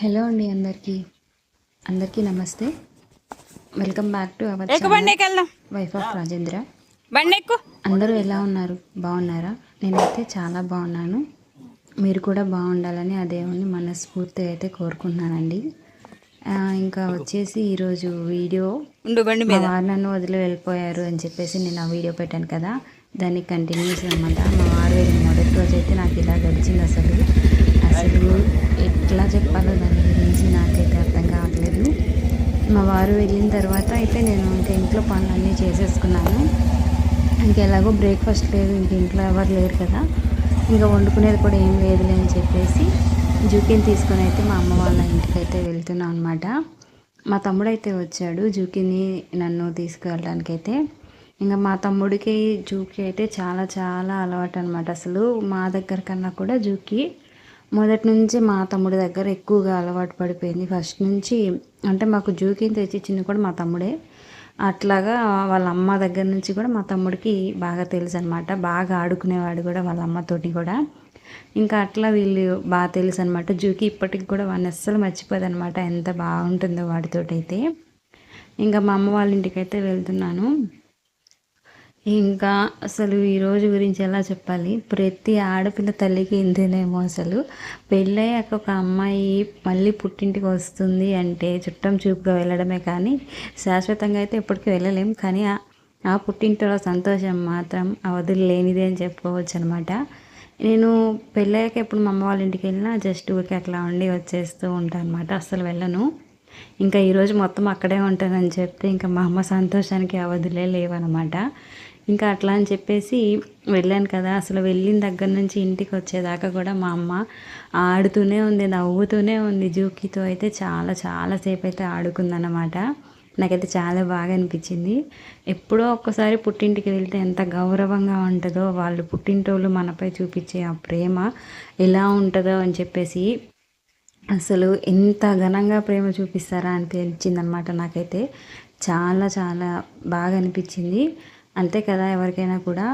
Hello అండి, అందరికీ నమస్తే. Welcome back to our channel wife of Rajendra. అందరూ ఎలా ఉన్నారు? బాగున్నారా? నేనైతే చాలా బాగున్నాను. మీరు కూడా బాగుండాలని ఆ దేవుణ్ణి మనస్ఫూర్తిగా అయితే కోరుకుంటున్నానండి. ఇంకా వచ్చేసి ఈరోజు వీడియో మా వారు నన్ను వదిలి వెళ్ళిపోయారు అని చెప్పేసి నేను ఆ వీడియో పెట్టాను కదా, దానికి కంటిన్యూస్ అనమాట. మా వారు వెళ్ళిన మొదటి రోజు అయితే నాకు ఇలా గడిచింది. అసలు ఎట్లా చెప్పాలో దాని గురించి నాకైతే అర్థం కావట్లేదు. మా వారు వెళ్ళిన తర్వాత అయితే నేను ఇంకా ఇంట్లో పనులన్నీ చేసేసుకున్నాను. ఇంకెలాగో బ్రేక్ఫాస్ట్ లేదు, ఇంక ఇంట్లో ఎవరు లేరు కదా, ఇంకా వండుకునేది కూడా ఏం లేదులే అని చెప్పేసి జూకిని తీసుకొని అయితే మా అమ్మ వాళ్ళ ఇంటికి అయితే వెళ్తున్నాం అనమాట. మా తమ్ముడు అయితే వచ్చాడు జూకిని నన్ను తీసుకువెళ్ళడానికి అయితే. ఇంకా మా తమ్ముడికి జూకి అయితే చాలా చాలా అలవాటు అనమాట. అసలు మా దగ్గర కన్నా కూడా జూకి మొదటి నుంచి మా తమ్ముడి దగ్గర ఎక్కువగా అలవాటు పడిపోయింది. ఫస్ట్ నుంచి అంటే మాకు జూకిని తెచ్చిచ్చింది కూడా మా తమ్ముడే. అట్లాగా వాళ్ళ అమ్మ దగ్గర నుంచి కూడా మా తమ్ముడికి బాగా తెలుసు అనమాట. బాగా ఆడుకునేవాడు కూడా వాళ్ళ అమ్మతోటి కూడా. ఇంకా అట్లా వీళ్ళు బాగా తెలుసు అనమాట. జూకి ఇప్పటికి కూడా వాడిని అస్సలు మర్చిపోదు అనమాట, ఎంత బాగుంటుందో వాడితోటైతే. ఇంకా మా అమ్మ వాళ్ళ ఇంటికి అయితే వెళ్తున్నాను. ఇంకా అసలు ఈరోజు గురించి ఎలా చెప్పాలి, ప్రతి ఆడపిల్ల తల్లికి ఇంతేనేమో. అసలు పెళ్ళయ్యాక ఒక అమ్మాయి మళ్ళీ పుట్టింటికి వస్తుంది అంటే చుట్టం చూపుగా వెళ్ళడమే కానీ శాశ్వతంగా అయితే ఎప్పటికీ వెళ్ళలేం. కానీ ఆ పుట్టింటిలో సంతోషం మాత్రం అవధులు లేనిదే అని చెప్పుకోవచ్చు అనమాట. నేను పెళ్ళయ్యాక ఎప్పుడు మా అమ్మ వాళ్ళ ఇంటికి వెళ్ళినా జస్ట్ ఊరికి అట్లా ఉండి వచ్చేస్తూ ఉంటాను అనమాట, అస్సలు వెళ్ళను. ఇంకా ఈరోజు మొత్తం అక్కడే ఉంటానని చెప్తే ఇంకా మా అమ్మ సంతోషానికి అవధులే లేవన్నమాట. ఇంకా అట్లా అని చెప్పేసి వెళ్ళాను కదా. అసలు వెళ్ళిన దగ్గర నుంచి ఇంటికి వచ్చేదాకా కూడా మా అమ్మ ఆడుతూనే ఉంది, నవ్వుతూనే ఉంది. జూకితో అయితే చాలా చాలాసేపు అయితే ఆడుకుందన్నమాట. నాకైతే చాలా బాగా అనిపించింది. ఎప్పుడో ఒక్కసారి పుట్టింటికి వెళ్తే ఎంత గౌరవంగా ఉంటుందో, వాళ్ళు పుట్టింటోళ్ళు మనపై చూపించే ఆ ప్రేమ ఎలా ఉంటుందో అని చెప్పేసి అసలు ఎంత ఘనంగా ప్రేమ చూపిస్తారా అనిపించింది అనమాట. నాకైతే చాలా చాలా బాగా అనిపించింది. అంతే కదా, ఎవరికైనా కూడా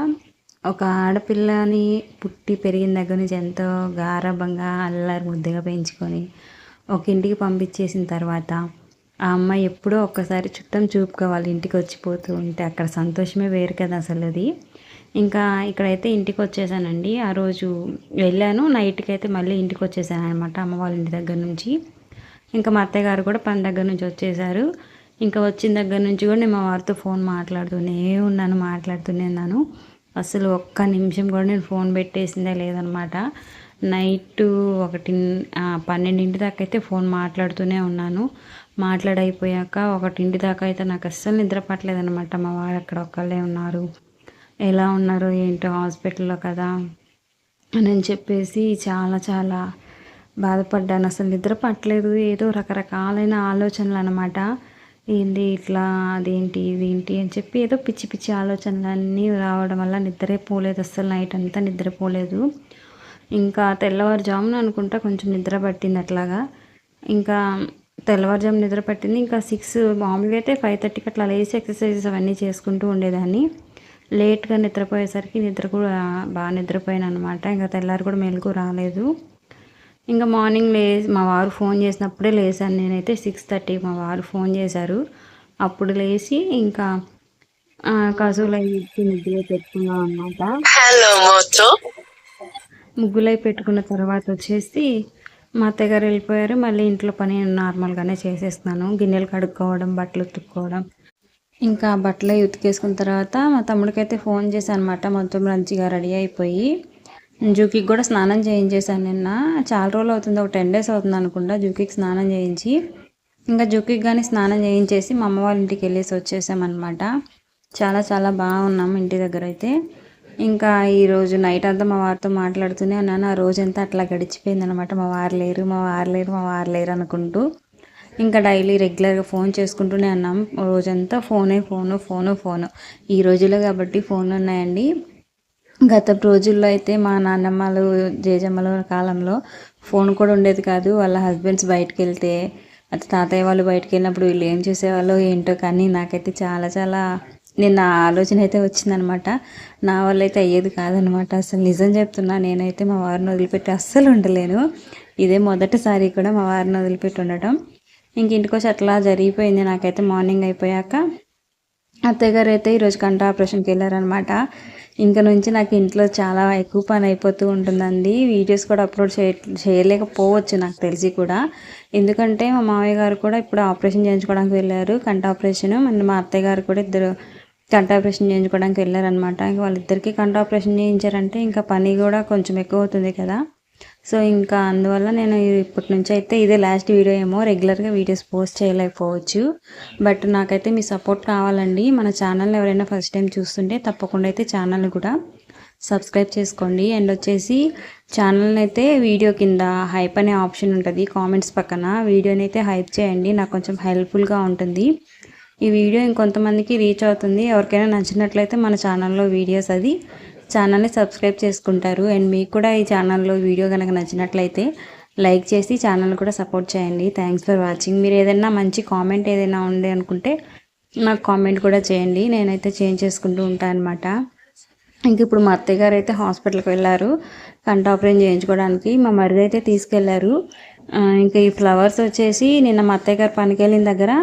ఒక ఆడపిల్లని పుట్టి పెరిగిన దగ్గర నుంచి ఎంతో గారాబంగా అల్లరి ముద్దగా పెంచుకొని ఒక ఇంటికి పంపించేసిన తర్వాత ఆ అమ్మాయి ఎప్పుడో ఒక్కసారి చుట్టం చూపుగా వాళ్ళ ఇంటికి వచ్చిపోతూ ఉంటే అక్కడ సంతోషమే వేరు కదా అసలు అది. ఇంకా ఇక్కడైతే ఇంటికి వచ్చేసానండి. ఆ రోజు వెళ్ళాను, నైట్కి అయితే మళ్ళీ ఇంటికి వచ్చేసాను అనమాట అమ్మ వాళ్ళ ఇంటి దగ్గర నుంచి. ఇంకా మా అత్తయ్య గారు కూడా పని దగ్గర నుంచి వచ్చేసారు. ఇంకా వచ్చిన దగ్గర నుంచి కూడా నేను మా వారితో ఫోన్ మాట్లాడుతూనే ఉన్నాను. అసలు ఒక్క నిమిషం కూడా నేను ఫోన్ పెట్టేసిందే లేదనమాట. నైట్ 12 దాకా అయితే ఫోన్ మాట్లాడుతూనే ఉన్నాను. మాట్లాడైపోయాక 1 దాకా అయితే నాకు అస్సలు నిద్ర పట్టలేదనమాట. మా వారు అక్కడ ఒక్కళ్ళే ఉన్నారు, ఎలా ఉన్నారో ఏంటో హాస్పిటల్లో కదా అని చెప్పేసి చాలా చాలా బాధపడ్డాను. అసలు నిద్ర పట్టలేదు, ఏదో రకరకాలైన ఆలోచనలు అనమాట. ఏంది ఇట్లా, అదేంటి ఇదేంటి అని చెప్పి ఏదో పిచ్చి పిచ్చి ఆలోచనలన్నీ రావడం వల్ల నిద్రే పోలేదు. అస్సలు నైట్ అంతా నిద్రపోలేదు. ఇంకా తెల్లవారుజామున అనుకుంటా కొంచెం నిద్ర పట్టింది అట్లాగా. ఇంకా తెల్లవారుజాము నిద్ర పట్టింది. ఇంకా 6 మామూలుగా అయితే 5:30కి అట్లా లేచి ఎక్సర్సైజెస్ అవన్నీ చేసుకుంటూ ఉండేదాన్ని. లేట్గా నిద్రపోయేసరికి నిద్ర కూడా బాగా నిద్రపోయాను అనమాట. ఇంకా తెల్లారి కూడా మెలకు రాలేదు. ఇంకా మార్నింగ్ మా వారు ఫోన్ చేసినప్పుడే లేసాను నేనైతే. 6:30 మా వారు ఫోన్ చేశారు. అప్పుడు లేచి ఇంకా కసువులై ముగ్గులై పెట్టుకున్నాం అనమాట. ముగ్గులై పెట్టుకున్న తర్వాత వచ్చేసి మా అత్తగారు వెళ్ళిపోయారు. మళ్ళీ ఇంట్లో పని నార్మల్గానే చేసేస్తున్నాను. గిన్నెలు కడుక్కోవడం, బట్టలు ఉతుక్కోవడం. ఇంకా బట్టలు ఉతికేసుకున్న తర్వాత మా తమ్ముడికైతే ఫోన్ చేశాను అనమాట. మొత్తం మంచిగా రెడీ అయిపోయి జూకికి కూడా స్నానం చేయించేసాను నిన్న. చాలా రోజులు అవుతుంది, ఒక 10 days అవుతుంది అనుకుంటా జూకికి స్నానం చేయించి. ఇంకా జూకికి కానీ స్నానం చేయించేసి మా అమ్మ వాళ్ళ ఇంటికి వెళ్ళేసి వచ్చేసామన్నమాట. చాలా చాలా బాగున్నాం ఇంటి దగ్గర అయితే. ఇంకా ఈరోజు నైట్ అంతా మా వారితో మాట్లాడుతూనే ఉన్నాను. ఆ రోజంతా అట్లా గడిచిపోయింది అనమాట. మా వారు లేరు అనుకుంటూ. ఇంకా డైలీ రెగ్యులర్గా ఫోన్ చేసుకుంటూనే ఉన్నాం. రోజంతా ఫోను. ఈ రోజుల్లో కాబట్టి ఫోన్లు ఉన్నాయండి. గత రోజుల్లో అయితే మా నాన్నమ్మలు జేజమ్మల కాలంలో ఫోన్ కూడా ఉండేది కాదు. వాళ్ళ హస్బెండ్స్ బయటకు వెళ్తే తాతయ్య వాళ్ళు బయటకు వెళ్ళినప్పుడు వీళ్ళు ఏం చేసేవాళ్ళో ఏంటో, కానీ నాకైతే చాలా చాలా నిన్న ఆలోచన అయితే వచ్చిందనమాట. నా వల్ల అయితే అయ్యేది కాదనమాట. అసలు నిజం చెప్తున్నా, నేనైతే మా వారిని వదిలిపెట్టి అస్సలు ఉండలేను. ఇదే మొదటిసారి కూడా మా వారిని వదిలిపెట్టి ఉండటం. ఇంక ఇంటికొచ్చి అట్లా జరిగిపోయింది నాకైతే. మార్నింగ్ అయిపోయాక అత్తయ్య గారు అయితే ఈరోజు కంటి ఆపరేషన్కి వెళ్ళారనమాట. ఇంక నుంచి నాకు ఇంట్లో చాలా ఎక్కువ పని అయిపోతూ ఉంటుందండి. వీడియోస్ కూడా అప్లోడ్ చేయలేకపోవచ్చు నాకు తెలిసి కూడా. ఎందుకంటే మా మామయ్య గారు కూడా ఇప్పుడు ఆపరేషన్ చేయించుకోవడానికి వెళ్ళారు, కంటి ఆపరేషన్. అండ్ మా అత్తయ్య గారు కూడా ఇద్దరు కంటి ఆపరేషన్ చేయించుకోవడానికి వెళ్ళారనమాట. ఇంకా వాళ్ళిద్దరికీ కంటి ఆపరేషన్ చేయించారంటే ఇంకా పని కూడా కొంచెం ఎక్కువ అవుతుంది కదా. సో ఇంకా అందువల్ల నేను ఇప్పటి నుంచి అయితే ఇదే లాస్ట్ వీడియో ఏమో. రెగ్యులర్గా వీడియోస్ పోస్ట్ చేయలేకపోవచ్చు, బట్ నాకైతే మీ సపోర్ట్ కావాలండి. మన ఛానల్ని ఎవరైనా ఫస్ట్ టైం చూస్తుంటే తప్పకుండా అయితే ఛానల్ని కూడా సబ్స్క్రైబ్ చేసుకోండి. అండ్ వచ్చేసి ఛానల్ని అయితే వీడియో కింద హైప్ అనే ఆప్షన్ ఉంటుంది కామెంట్స్ పక్కన, వీడియోని అయితే హైప్ చేయండి. నాకు కొంచెం హెల్ప్ఫుల్గా ఉంటుంది. ఈ వీడియో ఇంకొంతమందికి రీచ్ అవుతుంది. ఎవరికైనా నచ్చినట్లయితే మన ఛానల్లో వీడియోస్ అది ఛానల్ని సబ్స్క్రైబ్ చేసుకుంటారు. అండ్ మీకు కూడా ఈ ఛానల్లో వీడియో కనుక నచ్చినట్లయితే లైక్ చేసి ఛానల్ కూడా సపోర్ట్ చేయండి. Thanks for watching. మీరు ఏదైనా మంచి కామెంట్ ఏదైనా ఉంది అనుకుంటే నాకు కామెంట్ కూడా చేయండి, నేనైతే చేంజ్ చేసుకుంటూ ఉంటాను అనమాట. ఇంక ఇప్పుడు మా అత్తయ్య గారు అయితే హాస్పిటల్కి వెళ్ళారు కంటి ఆపరేషన్ చేయించుకోవడానికి. మా మరిది అయితే తీసుకెళ్లారు. ఇంకా ఈ ఫ్లవర్స్ వచ్చేసి నిన్న మా అత్తయ్య గారు పనికి వెళ్ళిన దగ్గర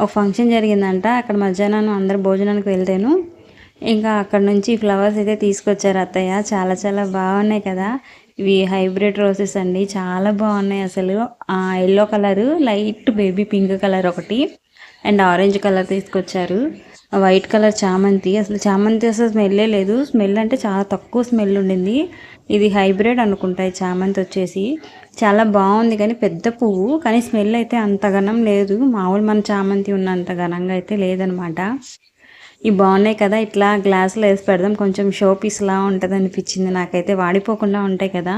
ఒక ఫంక్షన్ జరిగిందంట. అక్కడ మధ్యాహ్నం అందరు భోజనానికి వెళ్తేను ఇంకా అక్కడ నుంచి ఫ్లవర్స్ అయితే తీసుకొచ్చారు అత్తయ్య. చాలా చాలా బాగున్నాయి కదా. ఇవి హైబ్రిడ్ రోసెస్ అండి, చాలా బాగున్నాయి అసలు. Yellow colour, light baby pink colour ఒకటి, అండ్ ఆరెంజ్ కలర్ తీసుకొచ్చారు. వైట్ కలర్ చామంతి. అసలు చామంతి అసలు స్మెల్లే లేదు. స్మెల్ అంటే చాలా తక్కువ స్మెల్ ఉండింది. ఇది హైబ్రిడ్ అనుకుంటాయి చామంతి వచ్చేసి. చాలా బాగుంది కానీ పెద్ద పువ్వు, కానీ స్మెల్ అయితే అంత ఘనం లేదు. మామూలు మన చామంతి ఉన్నంత ఘనంగా అయితే లేదనమాట. ఇవి బాగున్నాయి కదా. ఇట్లా గ్లాసులో వేసి పెడదాం, కొంచెం షో పీస్లా ఉంటుంది అనిపించింది నాకైతే. వాడిపోకుండా ఉంటాయి కదా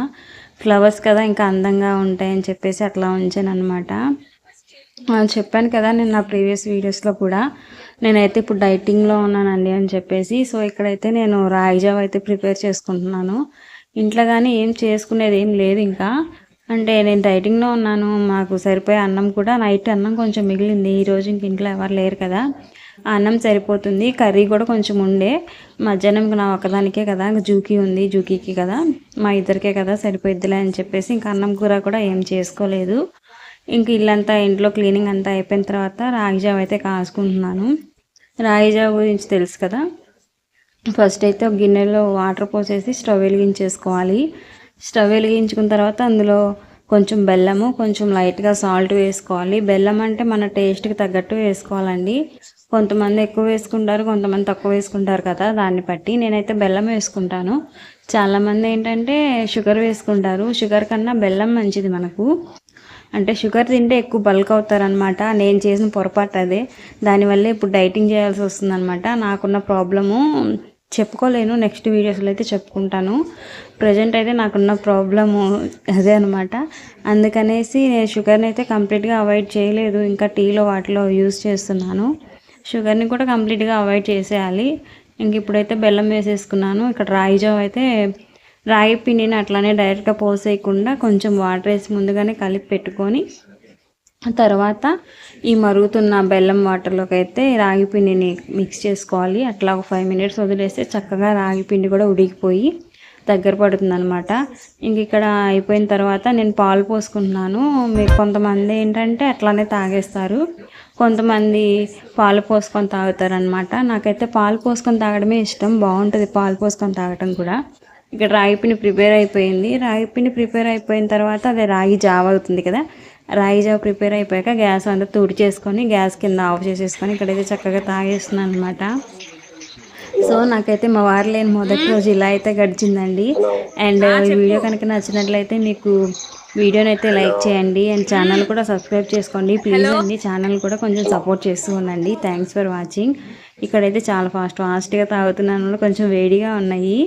ఫ్లవర్స్ కదా, ఇంకా అందంగా ఉంటాయని చెప్పేసి అట్లా ఉంచాను అనమాట. చెప్పాను కదా నేను నా ప్రీవియస్ వీడియోస్లో కూడా, నేనైతే ఇప్పుడు డైటింగ్లో ఉన్నానండి అని చెప్పేసి. సో ఇక్కడైతే నేను రాగి జావ అయితే ప్రిపేర్ చేసుకుంటున్నాను. ఇంట్లో కానీ ఏం చేసుకునేది ఏం లేదు ఇంకా. అంటే నేను డైటింగ్లో ఉన్నాను. మాకు సరిపోయే అన్నం కూడా, నైట్ అన్నం కొంచెం మిగిలింది. ఈరోజు ఇంక ఇంట్లో ఎవరు లేరు కదా, అన్నం సరిపోతుంది. కర్రీ కూడా కొంచెం ఉండే, మధ్యాహ్నం నా ఒకదానికే కదా, జూకీ ఉంది, జూకీకి కదా, మా ఇద్దరికే కదా, సరిపోయిద్దిలే అని చెప్పేసి ఇంకా అన్నం కూర కూడా ఏం చేసుకోలేదు. ఇంక ఇల్లంతా ఇంట్లో క్లీనింగ్ అంతా అయిపోయిన తర్వాత రాగి జావ అయితే కాసుకుంటున్నాను. రాగి జావ గురించి తెలుసు కదా. ఫస్ట్ అయితే ఒక గిన్నెలో వాటర్ పోసేసి స్టవ్ వెలిగించేసుకోవాలి. స్టవ్ వెలిగించుకున్న తర్వాత అందులో కొంచెం బెల్లము, కొంచెం లైట్గా సాల్ట్ వేసుకోవాలి. బెల్లం అంటే మన టేస్ట్కి తగ్గట్టు వేసుకోవాలండి. కొంతమంది ఎక్కువ వేసుకుంటారు, కొంతమంది తక్కువ వేసుకుంటారు కదా, దాన్ని బట్టి. నేనైతే బెల్లం వేసుకుంటాను. చాలామంది ఏంటంటే షుగర్ వేసుకుంటారు. షుగర్ కన్నా బెల్లం మంచిది మనకు. అంటే షుగర్ తింటే ఎక్కువ బల్క్ అవుతారనమాట. నేను చేసిన పొరపాటు అదే. దానివల్ల ఇప్పుడు డైటింగ్ చేయాల్సి వస్తుందన్నమాట. నాకున్న ప్రాబ్లము చెప్పుకోలేను, నెక్స్ట్ వీడియోస్లో అయితే చెప్పుకుంటాను. ప్రజెంట్ అయితే నాకున్న ప్రాబ్లము అదే అనమాట. అందుకనేసి నేను షుగర్ని అయితే కంప్లీట్గా అవాయిడ్ చేయలేదు. ఇంకా టీలో వాటిలో యూస్ చేస్తున్నాను. షుగర్ని కూడా కంప్లీట్గా అవాయిడ్ చేసేయాలి. ఇంక ఇప్పుడైతే బెల్లం వేసేసుకున్నాను. ఇక్కడ రాగి జావ అయితే రాగి పిండిని అట్లానే డైరెక్ట్గా పోసేయకుండా కొంచెం వాటర్ వేసి ముందుగానే కలిపి పెట్టుకొని, తర్వాత ఈ మరుగుతున్న బెల్లం వాటర్లోకి అయితే రాగి పిండిని మిక్స్ చేసుకోవాలి. అట్లా ఒక 5 minutes వదిలేస్తే చక్కగా రాగి పిండి కూడా ఉడికిపోయి దగ్గర పడుతుంది అనమాట. ఇంక ఇక్కడ అయిపోయిన తర్వాత నేను పాలు పోసుకుంటున్నాను. మీకు కొంతమంది ఏంటంటే అట్లానే తాగేస్తారు, కొంతమంది పాలు పోసుకొని తాగుతారనమాట. నాకైతే పాలు పోసుకొని తాగడమే ఇష్టం, బాగుంటుంది పాలు పోసుకొని తాగడం కూడా. ఇక్కడ రాగి పిండి ప్రిపేర్ అయిపోయింది. రాగి పిండి ప్రిపేర్ అయిపోయిన తర్వాత అదే రాగి జావ అవుతుంది కదా. రాగి జావ ప్రిపేర్ అయిపోయాక గ్యాస్ అంతా తుడిచేసుకొని గ్యాస్ కింద ఆఫ్ చేసేసుకొని ఇక్కడైతే చక్కగా తాగేస్తున్నాను అనమాట. సో నాకైతే మా వారు లేని మొదటి రోజు ఇలా అయితే గడిచిందండి. అండ్ ఈ వీడియో కనుక నచ్చినట్లయితే మీకు వీడియోని అయితే లైక్ చేయండి, అండ్ ఛానల్ కూడా సబ్స్క్రైబ్ చేసుకోండి ప్లీజ్ అండి. ఛానల్ కూడా కొంచెం సపోర్ట్ చేస్తూ ఉండండి. Thanks for watching. ఇక్కడైతే చాలా ఫాస్ట్గా తాగుతున్నాను, కొంచెం వేడిగా ఉన్నాయి.